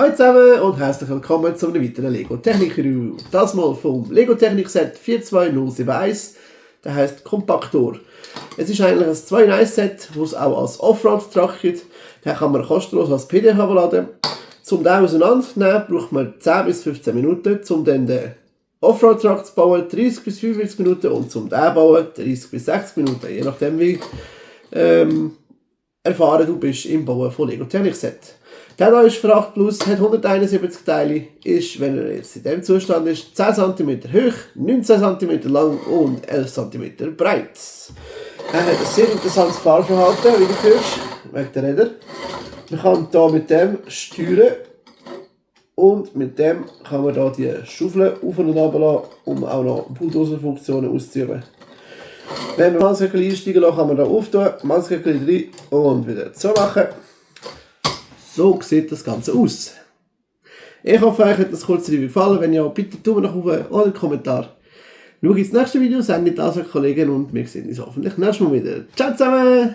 Hallo zusammen und herzlich willkommen zu einem weiteren Lego Technik Review. Das mal vom Lego Technik Set 42071, der heisst Kompaktor. Es ist eigentlich ein 2 in 1 Set, das es auch als Offroad-Truck gibt. Den kann man kostenlos als PDF herunterladen. Um den auseinanderzunehmen, braucht man 10 bis 15 Minuten, um dann den Offroad-Truck zu bauen, 30 bis 45 Minuten und zum den bauen 30 bis 60 Minuten, je nachdem wie erfahren du bist im Bauen von Lego Technik Set. Der hier ist für 8 Plus, hat 171 Teile, ist, wenn er jetzt in diesem Zustand ist, 10 cm hoch, 19 cm lang und 11 cm breit. Er hat ein sehr interessantes Fahrverhalten, wie du hörst, wegen der Räder. Man kann hier mit dem steuern und mit dem kann man hier die Schaufel auf und runter lassen, um auch noch Bulldozer-Funktionen auszuüben. Wenn man Mannsköckel einsteigen lässt, kann man hier auftun, Mannsköckel rein und wieder so machen. So sieht das Ganze aus. Ich hoffe, euch hat das kurze Review gefallen. Wenn ja, bitte Daumen nach oben oder einen Kommentar. Schau ins nächste Video, sendet das an Kollegen und wir sehen uns hoffentlich nächstes Mal wieder. Ciao zusammen!